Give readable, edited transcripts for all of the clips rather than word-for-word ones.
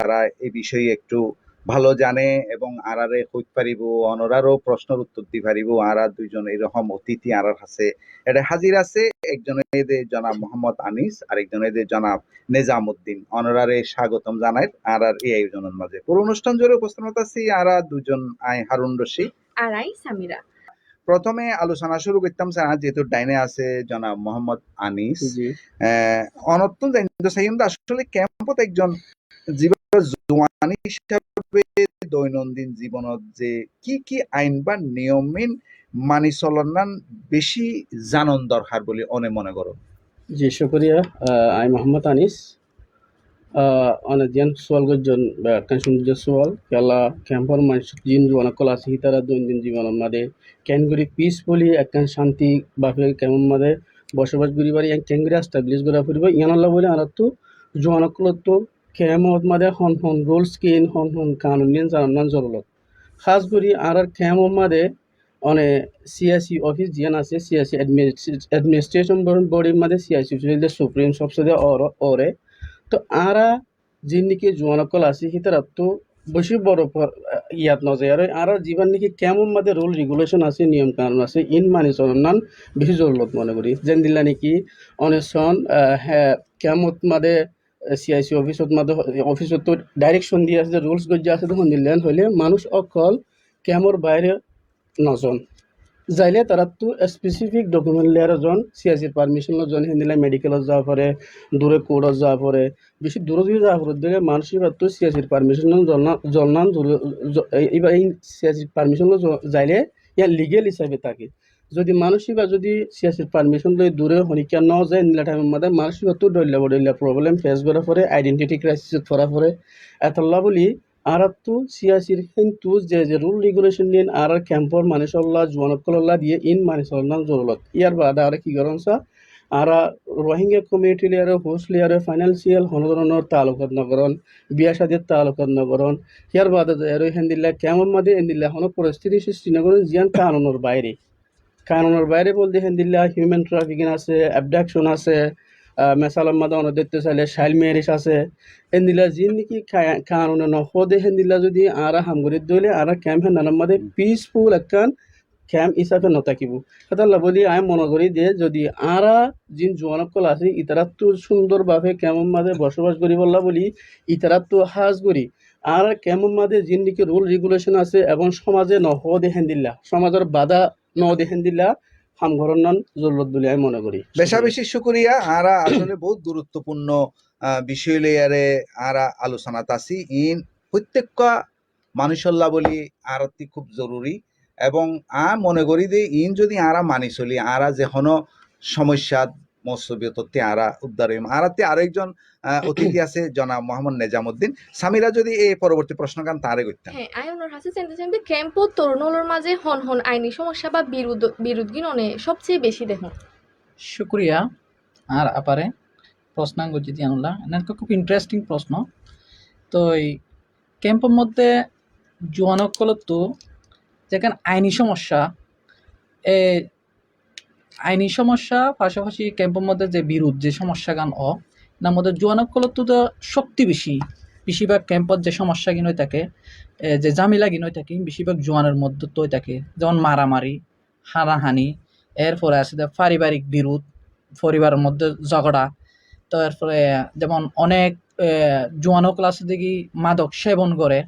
যারা এই বিষয়ে একটু ভালো জানে এবং আরারে কইতে পারিব, অনরারও প্রশ্নের উত্তর দিতে পারিব। আরা দুইজন এরকম অতিথি আরার কাছে এটা হাজির আছে। একজনের এদের জনাব মোহাম্মদ আনিস, আরেকজন এদের জনাব নেজামুদ্দিন। অনরারে স্বাগতম জানাই আর এই আয়োজনের মাঝে। পুরো অনুষ্ঠান জুড়ে উপস্থিত আছি আরা দুজন, আই হারুন রশিদ আর আই সামিরা। প্রথমে আলোচনা শুরু করতাম স্যার, যেহেতু ডাইনে আছে জনাব মোহাম্মদ আনিস। অনর্থ জানতে চাই আসলে ক্যাম্পত একজন জোয়ান হিসাবে দৈনন্দিন জীবনত যে কি কি আইন বা নিয়মিন মানি চলনান বেশি জানন দরকার বলে মনে করো? জি শুক্রিয়া। আই মোহাম্মদ আনিস অনেকজন সোয়াল গজন কানসুন সোয়াল কেলা ক্যাম্পর মানুষ জিন জোয়ানা কলা আছে তারা দৈনন্দিন জীবনের মাঝে ক্যানগুড়ি পিসফুলি একখান শান্তি বাপে কেমন মাঝে বসবাস করি পারি ক্যাঙ্গুরি এস্টাবলিশ করা ফুরিব ইয়ানল্লা বলে আর তো জোয়ানকলত তো ক্যামত মাঝে হন হন রুলস কিন হন হন কানুন জানান জরুরত খাস করি আর ক্যামর মাঝে অনেক সিএসি অফিস জিয়ান আছে সিএসি অ্যাডমিনিস্ট্রেশন বডির মাঝে সিএসি সুপ্রিম সবসাথে ওরে তো আরা যিনিকি জোয়ানকল আছে হিতারা তো বেশি বড় ইয়াত নজয় আর জীবন নাকি কেমন মাঝে রুল রেগুলেশন আছে নিয়ম কানুন আছে ইন মানি চলনান বেশি জরুরত মনে করি যেন দিল্লা নাকি অনেকজন হ্যাঁ কেমত মাঝে সিআইসি অফিসত তো ডাইরেকশন দিয়ে আছে যে রুলস গজ্জা আছে তখন দিল্লান হইলে মানুষ অকল কেমর বাইরে নজন যাইলে তারা তো স্পেসিফিক ডকুমেন্ট লেয়ার জন সিআইসির পারমিশন জন হিন্দিলে মেডিকেলত যাওয়া পরে দূরে কোর্টত যাওয়া পরে বেশি দূরে দূরে যাওয়া পরে দেখে মানুষের তো সিআইসির পারমিশন জলনান এইবার এই সিআইসির পারমিশন যাইলে ইয়ার লিগেল হিসাবে থাকে যদি মানুষই বা যদি সিআইসির পারমিশন লই দূরে হনিকা ন যায় নিলা টাইমের মধ্যে মানুষই তো ডল্লা প্রবলেম ফেস করা পরে আইডেন্টিটি ক্রাইসিস পড়া পরে এতলা বলি আর তো সিয়াসির কিন্তু যে রুল রেগুলেশন নিয়ে আর ক্যাম্পর মানুষল্লা জোয়ানকল্লা দিয়ে ইন মানুষল্লার জরুরত ইয়ার বাদে আর কি করেন আর রোহিঙ্গা কমিউনিটি লেয়ারে হোস্ট লেয়ারে ফাইন্যান্সিয়াল কোনো ধরনের তালুকাত নগরণ বিয়া সাদির তালুকাত নগরণ ইয়ার বাদে আর হেন্দিল্লা কেমন মাদে হেন্দিল্লা কোনো পরিস্থিতি সৃষ্টি নগরণ জিয়ান কানুনের বাইরে বলতে হেন্দিল্লা হিউম্যান ট্রাফিকিং আছে, অ্যাবডাকশন আছে, মেসালার মাদে অনেক দেখতে চাইলে চাইল্ড ম্যারেজ আছে। হেন্দিল্লা যিন নাকি কানুনে নখদে হেন্দিল্লা যদি আর হামগরিত দইলে আর ক্যাম্প হেন্দানোর মাদে পিসফুল একখান ক্যাম্প হিসাবে নথাকিব সেটাল্লা বলি আমি মনে করি যে যদি আরা যিন জোয়ানকল আছে ইতারা তো সুন্দরভাবে কেমন মাদে বসবাস করি বললা বলি ইতারা তো হাজ করি আর কেমন মাদে যিন নাকি রুল রেগুলেশন আছে এবং সমাজে নহদে হেন্দিল্লা সমাজের বাধা ন দেখেন দিলা হাম ঘরনান জরুরত বলে আমি মনে করি। বেশি শুকরিয়া। আরা আসলে বহুত গুরুত্বপূর্ণ বিষয় লইয়ারে আরা আলোচনাত আছি। ইন প্রত্যেকটা মানুষল্লা বলি আরতি খুব জরুরি এবং মনে করি যে ইন যদি আরা মানি চলি আরা যে কোনো সমস্যা মৎস্যবিয়ততে আরা উদ্ধার হইম। আরাতে আরেকজন অতিথি আছে জনাব মোহাম্মদ নেজামুদ্দিন। সামিরা যদি এই পরবর্তী প্রশ্ন কান তারে করতেন। হ্যাঁ আই ওনার হাসে জানতে ক্যাম্প তরুণের মাঝে হন হন আইনি সমস্যা বা বিরোধী ননে সবচেয়ে বেশি দেখুন। শুক্রিয়া আর আপারে প্রশ্নাঙ্গ যদি আনলা এনাকে খুব ইন্টারেস্টিং প্রশ্ন। তো এই ক্যাম্পের মধ্যে জোয়ানকলত তো যেখানে আইনি সমস্যা পাশাপাশি ক্যাম্পের মধ্যে যে বিরোধ যে সমস্যা গান এর মধ্যে জোয়ানকলত তো শক্তি বেশিরভাগ ক্যাম্পত যে সমস্যা গিন হয়ে থাকে যে জামিলা গিন হয়ে থাকে বেশিরভাগ জোয়ানের মধ্যে তো থাকে যেমন মারামারি হানাহানি এরপরে আছে পারিবারিক বিরোধ পরিবারের মধ্যে ঝগড়া তো এরপরে যেমন অনেক জোয়ানো ক্লাসে দেখি মাদক সেবন করে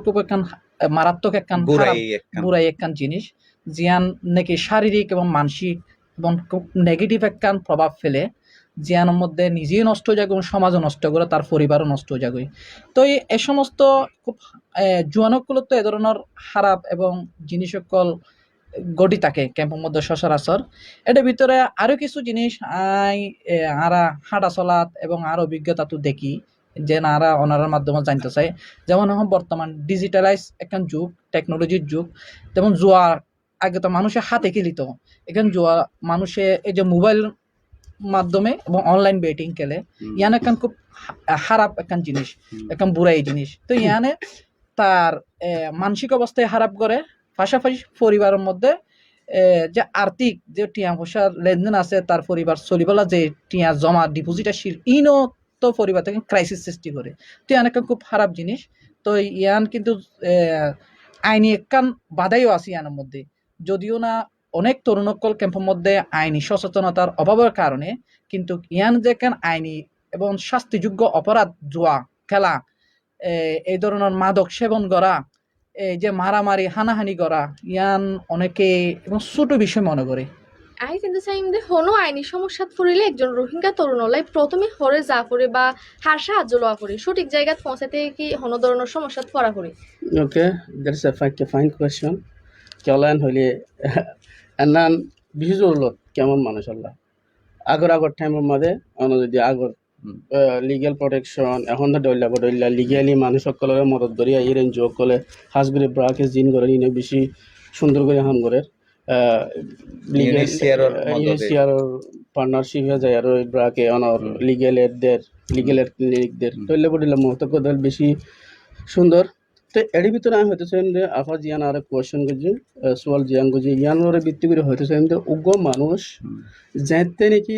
খুব একখান মারাত্মক একখান বুড়াই একখান জিনিস জিয়ান নাকি শারীরিক এবং মানসিক এবং খুব নেগেটিভ একখান প্রভাব ফেলে জিয়ানের মধ্যে নিজেই নষ্ট হয়ে যায় এবং সমাজও নষ্ট করে তার পরিবারও নষ্ট হয়ে যায়। তো এই সমস্ত খুব জোয়ানকগুলো তো এ ধরনের খারাপ এবং জিনিস সকল গড়ি থাকে ক্যাম্পের মধ্যে সচরাচর। এটার ভিতরে আরো কিছু জিনিস আরা হাঁটা চলাত এবং আর অভিজ্ঞতা তো দেখি যে নারা ওনার মাধ্যমে জানতে চাই। যেমন এখন বর্তমান ডিজিটালাইজ একখান যুগ, টেকনোলজির যুগ। যেমন জুয়া আগে তো মানুষের হাতে খেলিত, এখন জুয়া মানুষে এই যে মোবাইল মাধ্যমে এবং অনলাইন বেটিং খেলে ইয়ান একখান খুব খারাপ একখান জিনিস, একখান বুড়াই জিনিস। তো ইয়ানে তার মানসিক অবস্থায় খারাপ করে, পাশাপাশি পরিবারের মধ্যে যে আর্থিক যে টিয়া পয়সার লেনদেন আছে তার পরিবার চলিবেলা যে টিয়া জমা ডিপোজিট আসির ইনও তো পরিবার থেকে ক্রাইসিস সৃষ্টি করে। তো ইয়ান একটা খুব খারাপ জিনিস। তো ইয়ান কিন্তু আইনি একখান বাধাইও আছে ইয়ানের মধ্যে, যদিও না অনেক তরুণকল ক্যাম্পের মধ্যে আইনি সচেতনতার অভাবের কারণে কিন্তু ইয়ান যে একখান আইনি এবং শাস্তিযোগ্য অপরাধ জুয়া খেলা, এই ধরনের মাদক সেবন করা, এই যে মারামারি হানাহানি করা, ইয়ান অনেকে এবং ছোট বিষয় মনে করে। আই কিন্তু চাইম যে হনো আইনি সমস্যাত পড়িলে একজন রোহিঙ্গা তরুণলাই প্রথমে হরে যা করে বা হার সাহায্য লওয়া করে সঠিক জায়গাত পৌঁছাতে কি হনো ধরনের সমস্যাত পড়া করে। Okay, that's a fine question. কেলান হইলে এনান বিশেষ জরুরত কেমন মানুষ আল্লাহ আগর টাইমের মধ্যে যদি আগর লিগেল প্রটেকশন এখন তো ডইলা লিগালি মানুষ সকলের মদত ধরিয়া এই রেঞ্জ সকলে হাজগুড়ি ব্রাকে জিন করে ইনে বেশি সুন্দর করে হাম করে UNHCR পার্টনারশিপ হয়ে যায় আর ওই ব্রাকে অনর লিগেল ক্লিনিকদের ডইলা বডিলা মহত্ব বেশি সুন্দর। তো এর ভিতরে আমি হইতে চাইম যে আফা জিয়ান আর কোয়েশ্চেন করছি সোয়াল জিয়ান করছি ইয়ানোর ভিত্তি করে হইতে চাইম যে উগ্র মানুষ যাইতে নাকি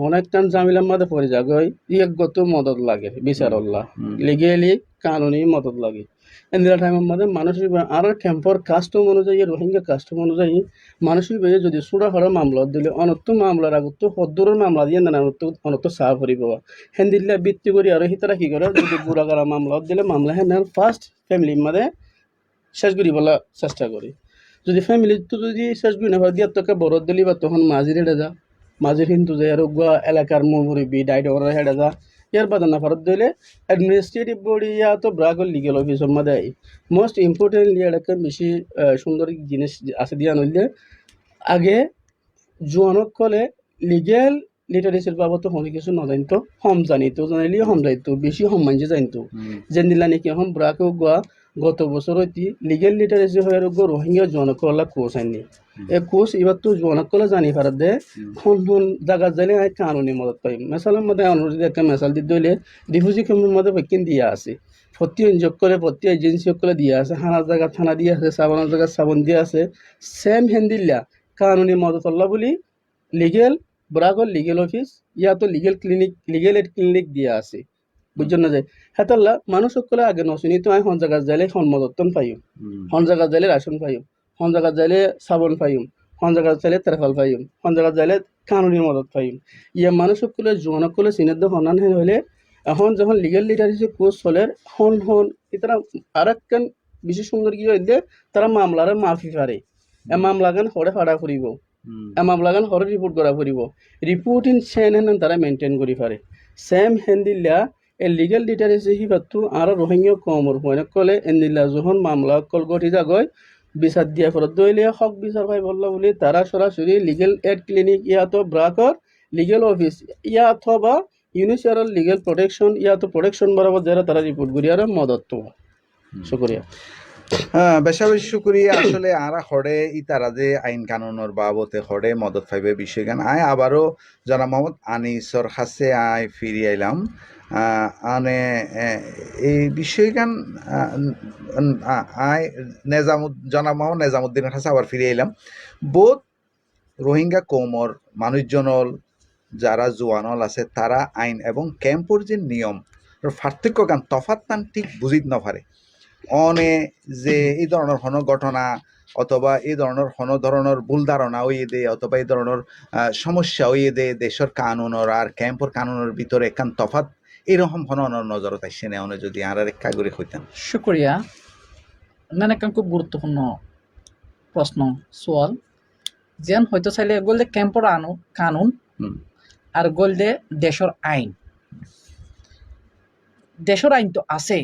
অনেক টান জামিলার মধ্যে পড়ে যাগয় ইয়গত মদত লাগে বিচারল্লাহ লিগেলি কানুনি মদত লাগে এন্দিরা টাইমের মধ্যে মানুষের আর ক্যাম্পর কাস্টম অনুযায়ী রোহিঙ্গা কাস্টম অনুযায়ী মানুষের বেয়ে যদি সুরা হরা মামলা দিলে অনত্য মামলার আগত হদ্দুরের মামলা দিয়ে না অনত্য সাহ করিব হেন্দিল্লা ভিত্তি করি আর হিতারা কি করে যদি গুড়াগাড়া মামলা দিলে মামলা হেন ফার্স্ট ফ্যামিলির মধ্যে শেষ করি বলা চেষ্টা করি যদি ফ্যামিলি তো যদি শেষ করি না দিয়ে তোকে বড় দিলি বা তখন মাঝির হেঁটে যা মাঝির হিন্দু যে আর এলাকার মুরব্বী ডাইডর হেঁটে যা ইয়ার বাদে না ভারত দিলে অ্যাডমিনিস্ট্রেটিভ বডি ইয়া তো ব্রাগল লিগেল অফিসের মধ্যে মোস্ট ইম্পর্টেন্টলি একটা বেশি সুন্দর জিনিস আছে দিয়া নইলে আগে জোয়ানক কলে লিগেল লিটারেসির বাবদ তো অনেক কিছু নজানিত হম জানিত জানিলে হম যাইতো বেশি হম মানছে জানিত যেন দিলা নাকি এখন ব্রাকেও গোয়া গত বছর হইতে লিগেল লিটারেসি হয়ে রোহিঙ্গা জোয়ানক কলা কোর্স আইনি এই কোর্স এবার তো জোয়ানক কলা জানি পারার দে কোন জায়গা যাইলে কানুনি মদত পাই মেসালের মধ্যে যদি একটা মেসাল দিতে হইলে রিফিউজি ক্যাম্পের মধ্যে ভ্যাকিন দিয়া আছে প্রতি এনজিও করে প্রতি এজেন্সি করে দিয়া আছে হানার জায়গা থানা দিয়ে আছে সাবানের জায়গা সাবন দিয়া আছে সেম হেন্দিল্লা কানুনি মদত আল্লাহ বলি লিগেল বরাগর লিগেল অফিস ইয়া তো লিগেল এড ক্লিনিক দিয়া আছে বুঝছেন না যায় হেতাল্লা মানুষ সকলে আগে নশুনি তো হন জায়গা যাইলে হন মদতন পাইম হন জায়গা যাইলে রাশন পাইম হন জায়গা যাইলে সাবন পাইম হন জায়গা যাইলে তেরফাল পাইম হন জায়গা যাইলে কানুনি মদত পাইম ইয়া মানুষ সকলে জোয়ানকলে চিনের হনান হেন হইলে এখন যখন লিগেল লিটারেসি কোর্স চলে হন তারা আর একখান বিশেষ সুন্দর কি হইলে তারা মামলার মাফি পারে এ মামলাগান হরে ফাড়া ফুরিব মামলাগান হরে রিপোর্ট করা ফুরিব রিপোর্টিং চেন হেন তারা মেনটেন করি পারে সেম হেন্দিল্লা এ লিগেল লিটারেসি হিবাতো আর রোহিঙ্গা কমর হয় কলে এন্দিল্লা যখন মামলা কল গঠি যাগয় বিচার দিয়া ফরত দইলে হক বিচার পাই বললা বলে তারা সরাসরি লিগেল এড ক্লিনিক ইয়া তো ব্রাকর লিগেল অফিস ইয়া অথবা ইউনিভার্সাল লিগেল প্রোটেকশন ইয়া তো প্রোটেকশন বরাবর যারা তারা রিপোর্ট করি আর মদত তো শুকরিয়া। হ্যাঁ বেশা বেশি শুক্রিয়া আসলে আরা হড়ে তারা যে আইন কানুনের বাবতে হড়ে মদত পাইবে বিষয় গান আয় আবারও জনাব মোহাম্মদ আনিসর কাছে আয় ফিরে আইলাম আনে এই বিষয় গান আয় জনাব মোহাম্মদ নেজামুদ্দিনের কাছে আবার ফিরে আইলাম বোধ রোহিঙ্গা কৌমর মানুষজনল যারা জোয়ানল আছে তারা আইন এবং ক্যাম্পর যে নিয়ম পার্থক্য গান তফাৎ তান ঠিক বুঝিত নপারে অনে যে এই ধরনের হন ঘটনা অথবা এই ধরনের ভুল ধারণা হইয়ে দেয় অথবা এই ধরনের সমস্যা হইয়ে দেয় দেশের কানুনের আর ক্যাম্পর কানুনের ভিতরে একখান তফাৎ এরকম হনর নজরত আসছে না অনে যদি আর এক কাগরে হইতেন। শুক্রিয়া মানে একটা খুব গুরুত্বপূর্ণ প্রশ্ন সোয়াল যেন হয়তো চাইলে গোল দে ক্যাম্পর কানুন আর গোল দে দেশের আইন তো আছে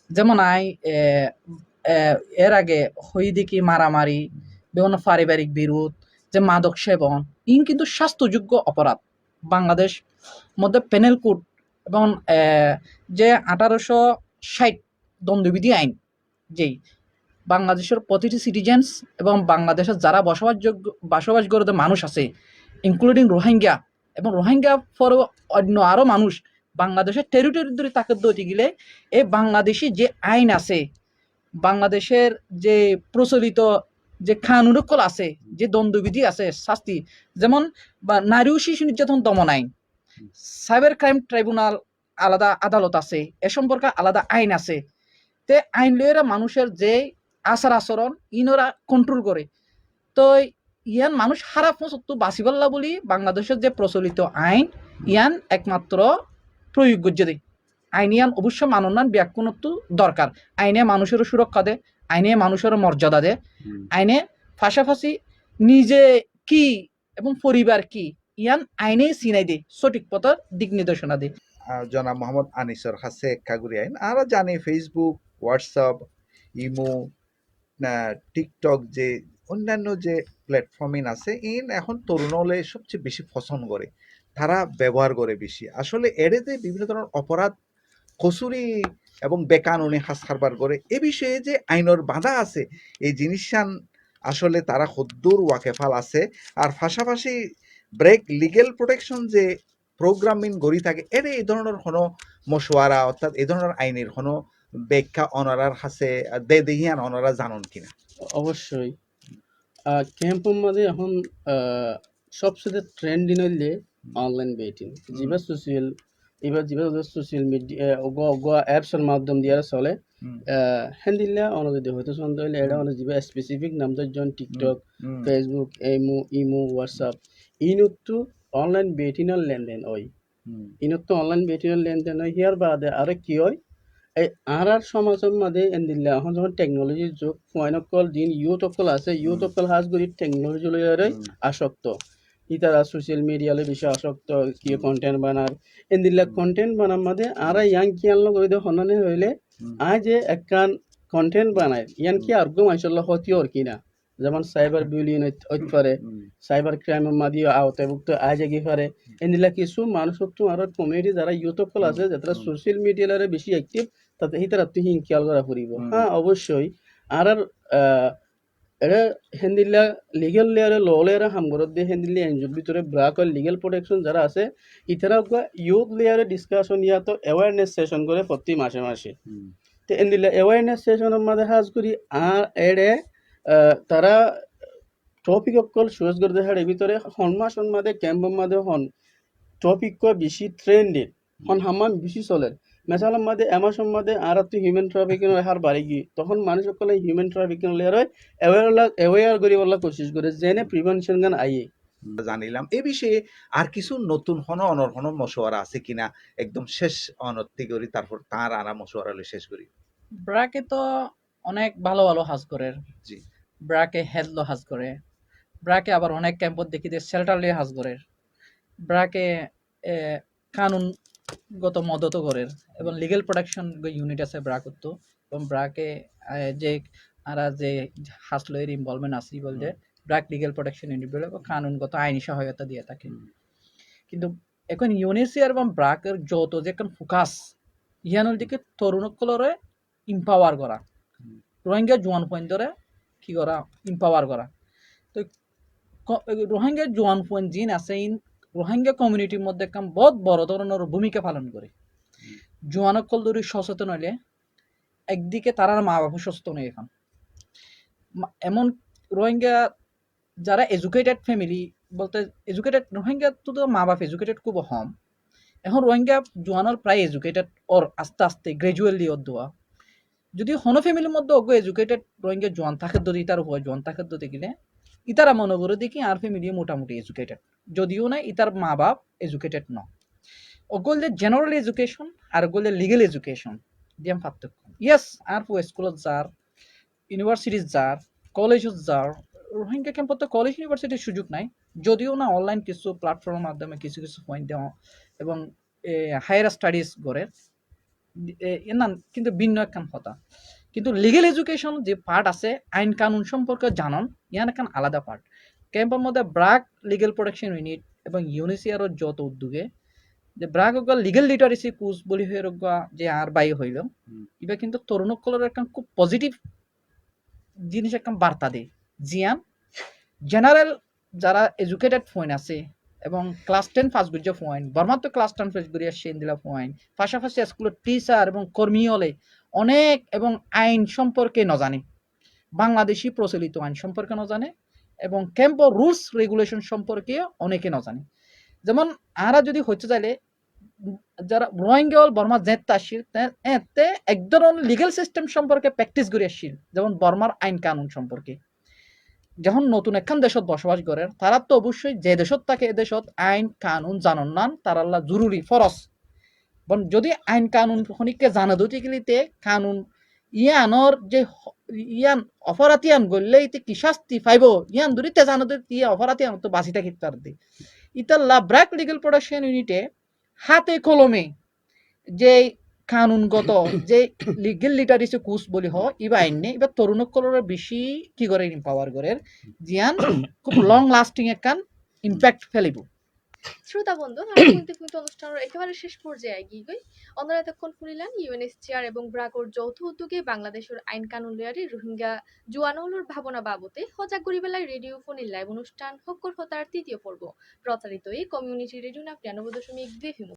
যেমন এর আগে হই দেখি মারামারি বিভিন্ন পারিবারিক বিরোধ যে মাদক সেবন ইন কিন্তু শাস্তিযোগ্য অপরাধ বাংলাদেশ মধ্যে পেনেল কোড এবং যে 1860 দণ্ডবিধি আইন যেই বাংলাদেশের প্রতিটি সিটিজেন্স এবং বাংলাদেশের যারা বসবাস করতে মানুষ আছে ইনক্লুডিং রোহিঙ্গা এবং রোহিঙ্গা ফর অন্য আরও মানুষ বাংলাদেশের টেরিটরি ধরে তাকে দইতে গেলে এই বাংলাদেশি যে আইন আছে বাংলাদেশের যে প্রচলিত যে কানুনকল আছে যে দণ্ডবিধি আছে শাস্তি যেমন নারী ও শিশু নির্যাতন দমন আইন সাইবার ক্রাইম ট্রাইব্যুনাল আলাদা আদালত আছে, এ সম্পর্কে আলাদা আইন আছে। তে আইন লইয়েরা মানুষের যে আচার আচরণ ইনরা কন্ট্রোল করে। তো ইয়ান মানুষ খারাপ মতো বাঁচিবাল্লা বলি বাংলাদেশের যে প্রচলিত আইন ইয়ান একমাত্র প্রয়োগ যদি আইন ইয়ান অবশ্য মাননান ব্যাকুণত্ব দরকার। আইনে মানুষেরও সুরক্ষা দেয়, আইনে মানুষেরও মর্যাদা দেয়, আইনে পাশাপাশি নিজে কি এবং পরিবার কি ইয়ান আইনে চিনাই দেয়, সঠিক পথের দিক নির্দেশনা দেয়। জনাব মোহাম্মদ আনিসর কাছে কাগুরি আইন আমরা জানি ফেসবুক, হোয়াটসঅ্যাপ, ইমো, টিকটক যে অন্যান্য যে প্ল্যাটফর্মিং আছে ইন এখন তরুণ হলে সবচেয়ে বেশি পছন্দ করে, তারা ব্যবহার করে বেশি। আসলে এড়েতে বিভিন্ন ধরনের অপরাধ কসুরি এবং বেকানুনি হাস কারবার করে এ বিষয়ে যে আইনের বাধা আছে এই জিনিসান আসলে তারা হদ্দুর ওয়াকেফাল আছে। আর পাশাপাশি ব্রেক লিগেল প্রোটেকশন যে প্রোগ্রামিং গড়ি থাকে এর এই ধরনের কোনো মশওয়ারা অর্থাৎ এই ধরনের আইনের কোনো ব্যাখ্যা অনারার কাছে দেহিয়ান অনারা জানুন কিনা? অবশ্যই ক্যাম্পের মাঝে এখন সবচেয়ে ট্রেন্ডিং হইলে অনলাইন বেটিং, যেবা সোশ্যাল এবার যেবা সোশ্যাল মিডিয়া অ্যাপসের মাধ্যম দিয়ে চলে। হ্যান্ডিল্লা অনদি হয়তো সন্দেহ হইলে এটা অনেক যেবা স্পেসিফিক নাম জন টিকটক, ফেসবুক, ইমো, হোয়াটসঅ্যাপ ইনতো অনলাইন বেটিংয়ের লেনদেন হয়। ইনতো অনলাইন বেটিংয়ের লেনদেন হয় হিয়ার বাদে আরে কি হয় এই আর সমাজের মাঝে এন্দিল্লা এখন যখন টেকনোলজির যুগ ফয়নকল দিন ইউথ অকল আছে, ইউথ অকল হাজ করি টেকনোলজি লইয়ারে আসক্ত, ইতারা সোশ্যাল মিডিয়ালে বেশি আসক্ত, কি কন্টেন্ট বানার এন্দিল্লা কন্টেন্ট বানার মাঝে আর ইয়াং কি আনলো করে হনানে হইলে আজ যে একখান কন্টেন্ট বানায় ইয়ান কি আর গো মাইশাল্লাহ হতি ওর কিনা, যেমন সাইবার বুলিং হইতে পারে, সাইবার ক্রাইমের মাঝে আওতাভুক্ত আজ এগিয়ে পারে। এন্দিল্লা কিছু মানুষ তো আর কমিউনিটি যারা ইউথ অকল আছে যারা সোশ্যাল মিডিয়ালে বেশি অ্যাক্টিভ তাতে হিতারা তুই খেয়াল করা ফুরিব। হ্যাঁ অবশ্যই আর এটা হেন্দিল্লা লিগেল লেয়ারে ল লেয়ারে হামগরত দিয়ে হেন্দিল্লা এনজিওর ভিতরে ব্রাক লিগেল প্রোটেকশন যারা আছে ইতারা ইউথ লেয়ারে ডিসকাশন ইয়া তো অ্যাওয়ারনেস সেশন করে প্রতি মাসে মাসে। তো এন্দিল্লা অ্যাওয়ারনেস সেশনের মধ্যে হাজ করি আর এড়ে তারা টপিক অকল সুজ করে দেখার ভিতরে হন মাসের মধ্যে ক্যাম্পের মধ্যে হন টপিক বেশি ট্রেন্ডে হন হামান বেশি চলে। মেসালার মধ্যে এমাসের মধ্যে আর তো হিউম্যান ট্রাফিকিং হার বাড়ি গিয়ে তখন মানুষ সকলে হিউম্যান ট্রাফিকিং লেয়ার হয় অ্যাওয়ার করিবার কোশিশ করে যেনে প্রিভেনশন গান আইয়ে জানিলাম। এ বিষয়ে আর কিছু নতুন হন অনর হন মশওয়ারা আছে কিনা একদম শেষ অনর্তি করি তারপর তার আরা মশওয়ারা শেষ করি। ব্রাকে তো অনেক ভালো ভালো হাজ করে, জি ব্রাকে হেডলো হাজ করে, ব্রাকে আবার অনেক ক্যাম্পত দেখি যে শেল্টার লিয়ে হাজ করে, ব্রাকে কানুনগত মদত করে এবং লিগেল প্রোটেকশন ইউনিট আছে ব্রাকত এবং ব্রাকে যে আরা যে হাসলের ইনভলভমেন্ট আছে বলতে ব্রাক লিগেল প্রোটেকশন ইউনিট বলে কানুনগত আইনি সহায়তা দিয়ে থাকে। কিন্তু এখন ইউনিসিয়ার এবং ব্রাকের যত যে এখন ফোকাস ইয়ানোর দিকে তরুণকলরে ইম্পাওয়ার করা, রোহিঙ্গা জোয়ান পয়েন্ট ধরে কি করা ইম্পাওয়ার করা। তো রোহিঙ্গা জোয়ান পয়েন্ট জিন আছে ইন রোহিঙ্গা কমিউনিটির মধ্যে একটা বহুত বড় ধরনের ভূমিকা পালন করে। জোয়ানকল দূরে সচেতন হইলে একদিকে তারা মা বাবা সুস্থ নেই এখন এমন রোহিঙ্গা যারা এডুকেটেড ফ্যামিলি বলতে এডুকেটেড রোহিঙ্গা তো মা বাপ এডুকেটেড খুব কম। এখন রোহিঙ্গা জোয়ানের প্রায় এডুকেটেড ওর আস্তে আস্তে গ্রাজুয়ালি ওর দেওয়া যদি হনো ফ্যামিলির মধ্যে অজ্ঞ এডুকেটেড রোহিঙ্গা জোয়ান থাকে যদি ইতার উপর জোয়ান থাকে যদি গেলে ইতারা মনে করে দেখি আর ফ্যামিলি মোটামুটি এডুকেটেড যদিও না ইতার মা বাপ এডুকেটেড ন অগলে জেনারেল এডুকেশন আর অগলে লিগেল এডুকেশন দিয়ে পার্থক্য। ইয়েস আর স্কুলত যার ইউনিভার্সিটিজ যার কলেজত যার রোহিঙ্গা ক্যাম্পত কলেজ ইউনিভার্সিটির সুযোগ নাই যদিও না অনলাইন কিছু প্ল্যাটফর্মের মাধ্যমে কিছু কিছু পয়েন্ট দেওয়া এবং হায়ার স্টাডিজ করে না কিন্তু ভিন্ন একখান কথা। কিন্তু লিগেল এডুকেশন যে পার্ট আছে আইন কানুন সম্পর্কে জানন ইয়ান একখান আলাদা পার্ট। ক্যাম্পের মধ্যে ব্রাক লিগেল প্রোটেকশন ইউনিট এবং ইউনিসিয়ারের যত উদ্যোগে যে ব্রাক লিগেল লিটারেসি কোর্স বলি হয়ে যে আর বাই হইল এবার কিন্তু তরুণকলের একটা খুব পজিটিভ জিনিস একটা বার্তা দেয় জিয়ান জেনারেল যারা এডুকেটেড পয়েন্ট আছে এবং ক্লাস 10 পাস গুজ পয়েন্ট বর্মাত্র ক্লাস 10 পাস গুরিয়া সেন দিলা পয়েন্ট পাশাপাশি স্কুলের টিচার এবং কর্মী হলে অনেক এবং আইন সম্পর্কে ন জানে বাংলাদেশি প্রচলিত আইন সম্পর্কে ন জানে এবং ক্যাম্পের রুলস রেগুলেশন সম্পর্কে অনেকে ন জানে। যেমন আরা যদি হচ্ছে চাইলে যারা রোহিঙ্গা বর্মা যেতে আসছিল এতে এক ধরনের লিগেল সিস্টেম সম্পর্কে প্র্যাকটিস করে আসছিল, যেমন বর্মার আইন কানুন সম্পর্কে। যখন নতুন একখান দেশত বসবাস করে তারা তো অবশ্যই যে দেশত থাকে এ দেশত আইন কানুন জানন নান তারাল্লা জরুরি ফরজ। যদি আইন কানুন খনিককে জানা দুটি গেলিতে কানুন ইয়ানর যে ইয়ান অপরাধিয়ান গড়লে ইতে কি শাস্তি পাইব ইয়ান ধরিতে জানা দুটি অপরাধিয়ান তো বাঁচি থাকি তার দি ইতাল্লা ব্র্যাক লিগেল প্রোটেকশন ইউনিটে হাতে কলমে যে কানুনগত যে লিগেল লিটারেসি কোর্স বলি হয় ইবা আইনে এবার তরুণকলের বেশি কি করে পাওয়ার করে জিয়ান খুব লং লাস্টিং একখান ইম্প্যাক্ট ফেলিব। শ্রোতা বন্ধু, আমরা কিন্তু অনুষ্ঠানের একেবারে শেষ পর্যায়ে এগিয়ে গই। অন্যরা এতক্ষণ শুনিলেন ইউএনএইচসিআর এবং ব্রাকোর যৌথ উদ্যোগে বাংলাদেশের আইন কানুন লয়ারে রোহিঙ্গা জুয়ানৌলুর ভাবনা বাবতে সজাগ করিবেলায় রেডিও ফোনের লাইভ অনুষ্ঠান হক্কর হতার তৃতীয় পর্ব প্রচারিত এই কমিউনিটি রেডিও ৯৯.২ FM